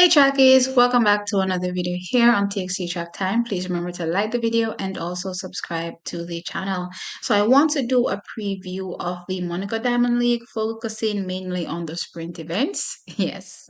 Hey trackies, welcome back to another video here on TXC Track Time. Please remember to like the video and also subscribe to the channel. So I want to do a preview of the Monaco Diamond League, focusing mainly on the sprint events. Yes,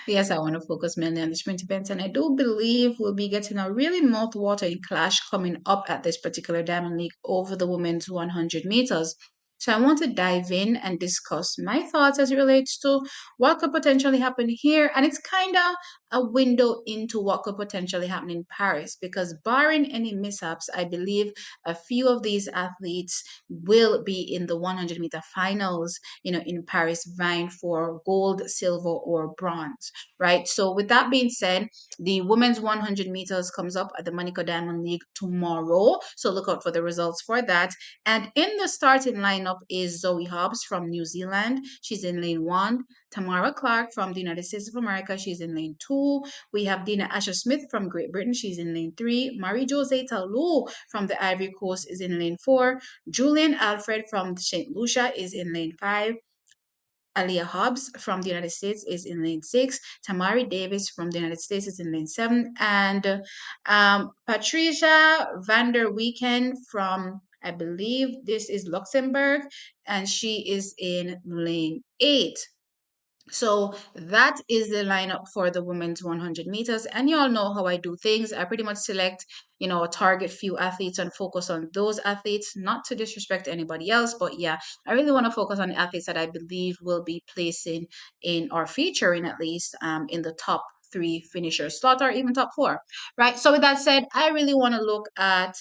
yes, I want to focus mainly on the sprint events, and I do believe we'll be getting a really mouth-watering clash coming up at this particular Diamond League over the women's 100 meters. So I want to dive in and discuss my thoughts as it relates to what could potentially happen here. And it's kind of a window into what could potentially happen in Paris because, barring any mishaps, I believe a few of these athletes will be in the 100-meter finals, in Paris, vying for gold, silver, or bronze, right? So, with that being said, the women's 100 meters comes up at the Monaco Diamond League tomorrow. So, look out for the results for that. And in the starting lineup is Zoe Hobbs from New Zealand. She's in lane one. Tamara Clark from the United States of America, she's in lane two. We have Dina Asher-Smith from Great Britain, she's in lane three. Marie-José Talou from the Ivory Coast is in lane four. Julien Alfred from St. Lucia is in lane five. Aaliyah Hobbs from the United States is in lane six. Tamari Davis from the United States is in lane seven. And Patricia van der Weeken from, I believe this is Luxembourg, and she is in lane eight. So that is the lineup for the women's 100 meters. And you all know how I do things. I pretty much select, a target few athletes and focus on those athletes, not to disrespect anybody else. But yeah, I really want to focus on the athletes that I believe will be placing in or featuring at least in the top three finishers slot or even top four, right? So with that said, I really want to look at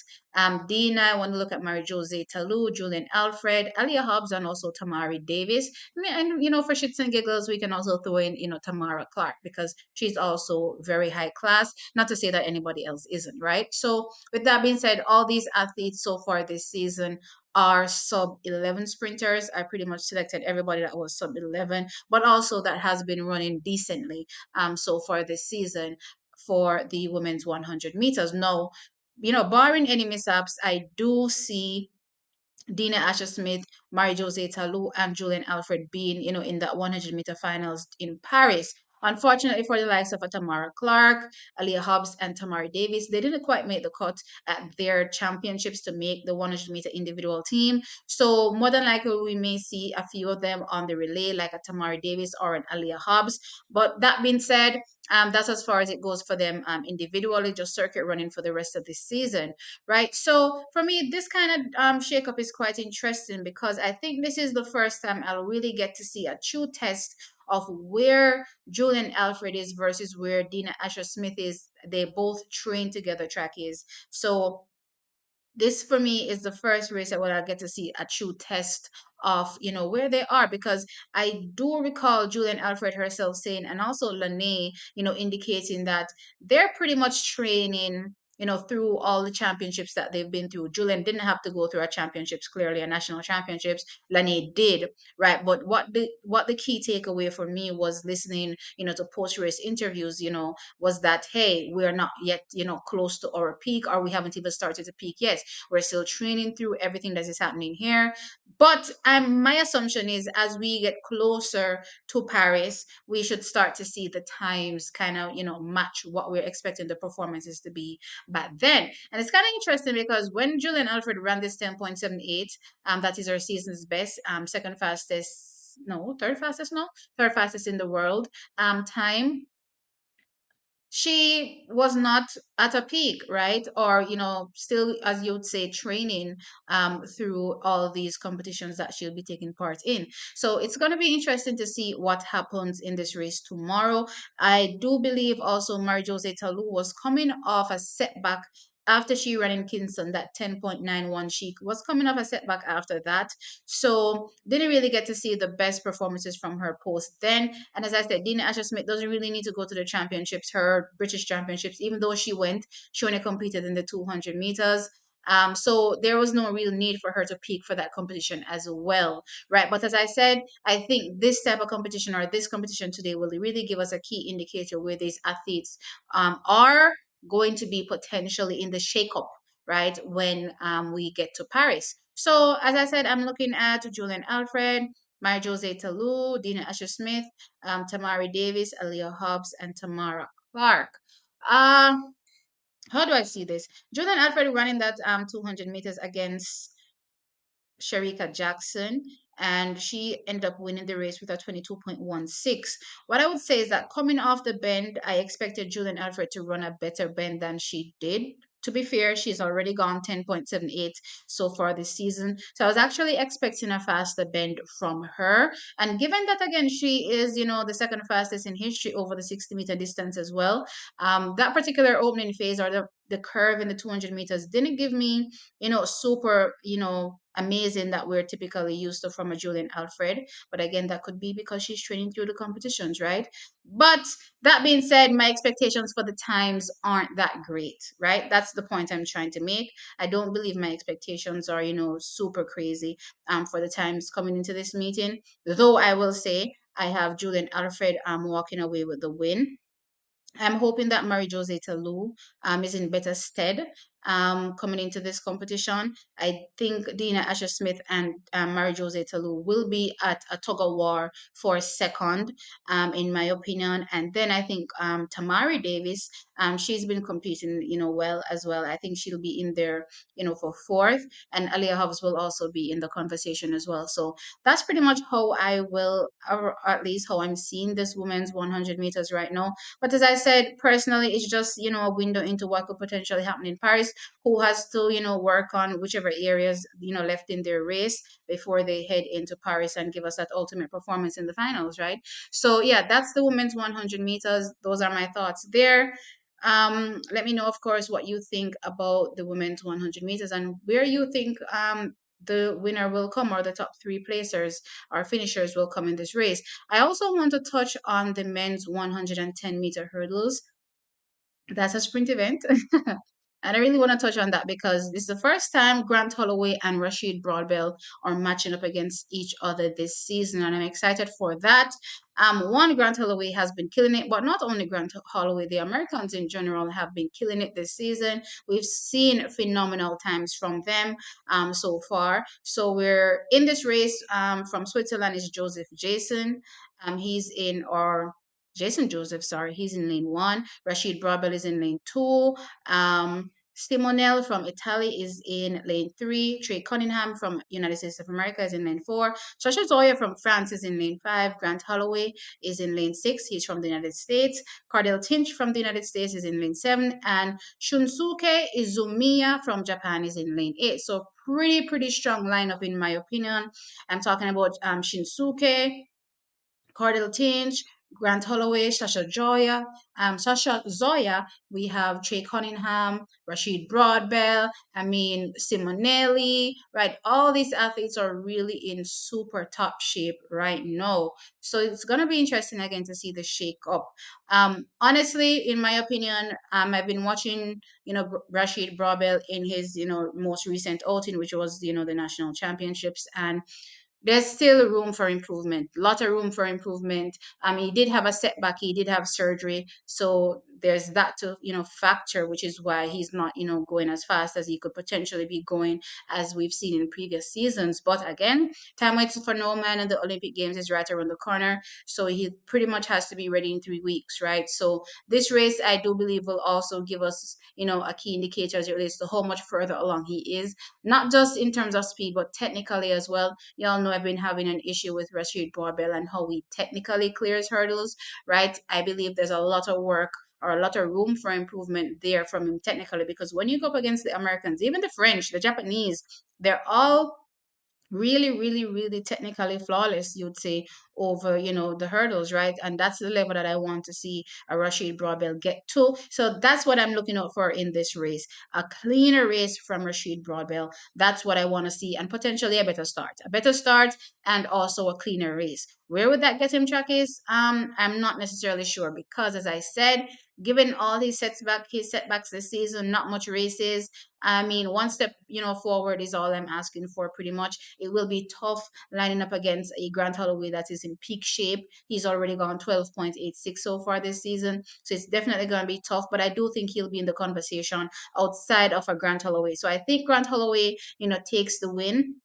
Dina. I want to look at Marie-José Talou, Julian Alfred, Alia Hobbs, and also Tamari Davis. And for shits and giggles, we can also throw in, Tamara Clark because she's also very high class. Not to say that anybody else isn't, right? So with that being said, all these athletes so far this season are sub 11 sprinters. I pretty much selected everybody that was sub 11, but also that has been running decently so far this season for the women's 100 meters. No, barring any mishaps, I do see Dina Asher-Smith, Marie-José Talou, and Julian Alfred being, in that 100-meter finals in Paris. Unfortunately for the likes of Tamara Clark, Aaliyah Hobbs, and Tamari Davis, they didn't quite make the cut at their championships to make the 100-meter individual team. So more than likely, we may see a few of them on the relay, like a Tamari Davis or an Aaliyah Hobbs. But that being said, that's as far as it goes for them individually, just circuit running for the rest of this season, right? So for me, this kind of shakeup is quite interesting because I think this is the first time I'll really get to see a true test of where Julian Alfred is versus where Dina Asher-Smith is. They both train together, trackies. So this for me is the first race where I get to see a true test of where they are, because I do recall Julian Alfred herself saying, and also Lene, indicating that they're pretty much training through all the championships that they've been through. Julian didn't have to go through a championships, clearly a national championships. Lene did, right? But what the key takeaway for me was listening to post race interviews, was that, hey, we're not yet close to our peak, or we haven't even started to peak yet. We're still training through everything that is happening here. But my assumption is, as we get closer to Paris, we should start to see the times kind of, match what we're expecting the performances to be back then. And it's kind of interesting because when Julian Alfred ran this 10.78, that is her season's best, second fastest, no, third fastest, no, third fastest in the world, time, she was not at a peak, right? Or, still, as you would say, training through all these competitions that she'll be taking part in. So it's going to be interesting to see what happens in this race tomorrow. I do believe also Marie-José Talou was coming off a setback after she ran in Kingston, that 10.91. She was coming off a setback after that. So didn't really get to see the best performances from her post then. And as I said, Dina Asher-Smith doesn't really need to go to the championships, her British championships, even though she went, she only competed in the 200 meters. So there was no real need for her to peak for that competition as well, right? But as I said, I think this type of competition, or this competition today, will really give us a key indicator where these athletes are going to be potentially in the shakeup, right, when we get to Paris. So as I said, I'm looking at Julian Alfred, Mary Jose Talou, Dina Asher Smith, Tamari Davis, Aaliyah Hobbs, and Tamara Clark. Uh, how do I see this? Jordan Alfred running that 200 meters against Sharika Jackson, and she ended up winning the race with a 22.16. What I would say is that coming off the bend, I expected Julian Alfred to run a better bend than she did. To be fair, she's already gone 10.78 so far this season. So I was actually expecting a faster bend from her. And given that, again, she is, the second fastest in history over the 60-meter distance as well, that particular opening phase or the curve in the 200 meters didn't give me super, amazing that we're typically used to from a Julian Alfred. But again, that could be because she's training through the competitions, right? But that being said, my expectations for the times aren't that great, right? That's the point I'm trying to make. I don't believe my expectations are, super crazy for the times coming into this meeting. Though I will say I have Julian Alfred walking away with the win. I'm hoping that Mary Jose Talou is in better stead coming into this competition. I think Dina Asher Smith and Mary Jose Talou will be at a tug of war for second, in my opinion. And then I think Tamari Davis, she's been competing, well as well. I think she'll be in there, for fourth. And Aliyah Hobbs will also be in the conversation as well. So that's pretty much how I will, or at least how I'm seeing this women's 100 meters right now. But as I said, personally, it's just, a window into what could potentially happen in Paris, who has to, work on whichever areas, left in their race before they head into Paris and give us that ultimate performance in the finals, right? So, yeah, that's the women's 100 meters. Those are my thoughts there. Let me know, of course, what you think about the women's 100 meters and where you think the winner will come, or the top three placers or finishers will come in this race. I also want to touch on the men's 110-meter hurdles. That's a sprint event. And I really want to touch on that because this is the first time Grant Holloway and Rasheed Broadbell are matching up against each other this season, and I'm excited for that. One, Grant Holloway has been killing it, but not only Grant Holloway, the Americans in general have been killing it this season. We've seen phenomenal times from them so far. So we're in this race from Switzerland is Joseph Jason. He's in our Jason Joseph, sorry, he's in lane one. Rasheed Broadbell is in lane two. Simonel from Italy is in lane three. Trey Cunningham from United States of America is in lane four. Sasha Zoya from France is in lane five. Grant Holloway is in lane six. He's from the United States. Cardell Tinch from the United States is in lane seven. And Shunsuke Izumiya from Japan is in lane eight. So pretty strong lineup in my opinion. I'm talking about Shinsuke, Cardell Tinch, Grant Holloway, Sasha Zoya. We have Trey Cunningham, Rasheed Broadbell, Simonelli, right? All these athletes are really in super top shape right now. So it's going to be interesting again to see the shake up. Honestly, in my opinion, I've been watching, Rasheed Broadbell in his, most recent outing, which was, the national championships. And there's still room for improvement, a lot of room for improvement. He did have a setback, he did have surgery, so there's that to factor, which is why he's not going as fast as he could potentially be going, as we've seen in previous seasons. But again, time waits for no man, and the Olympic Games is right around the corner, so he pretty much has to be ready in 3 weeks, right? So this race, I do believe, will also give us a key indicator as it relates to how much further along he is, not just in terms of speed but technically as well. Y'all know I've been having an issue with Rasheed Barbell and how he technically clears hurdles, right? I believe there's a lot of work or a lot of room for improvement there from him technically, because when you go up against the Americans, even the French, the Japanese, they're all really technically flawless, you'd say, over the hurdles, right? And that's the level that I want to see a Rashid Broadbell get to. So that's what I'm looking out for in this race, a cleaner race from Rashid Broadbell. That's what I want to see, and potentially a better start and also a cleaner race. Where would that get him, Is I'm not necessarily sure, because as I said, given all his setbacks this season, not much races. One step, forward is all I'm asking for pretty much. It will be tough lining up against a Grant Holloway that is in peak shape. He's already gone 12.86 so far this season. So it's definitely going to be tough, but I do think he'll be in the conversation outside of a Grant Holloway. So I think Grant Holloway, takes the win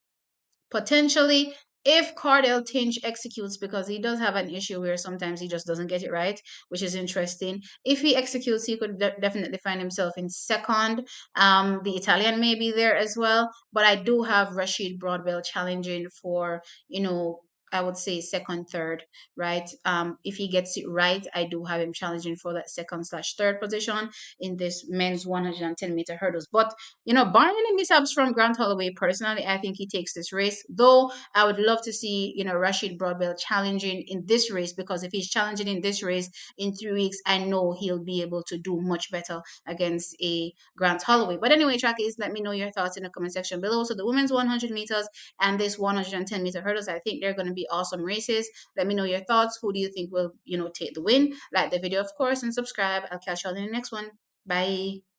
potentially. if Cardell Tinge executes, because he does have an issue where sometimes he just doesn't get it right, which is interesting. If he executes, he could definitely find himself in second. The Italian may be there as well, but I do have Rasheed Broadwell challenging for, you know, I would say second, third, right? If he gets it right, I do have him challenging for that second slash third position in this men's 110-meter hurdles. But barring any mishaps from Grant Holloway, personally, I think he takes this race. Though I would love to see, Rashid Broadbell challenging in this race, because if he's challenging in this race in 3 weeks, I know he'll be able to do much better against a Grant Holloway. But anyway, trackies, let me know your thoughts in the comment section below. So the women's 100 meters and this 110-meter hurdles, I think they're going to be awesome races. Let me know your thoughts. Who do you think will, take the win? Like the video, of course, and subscribe. I'll catch you all in the next one. Bye.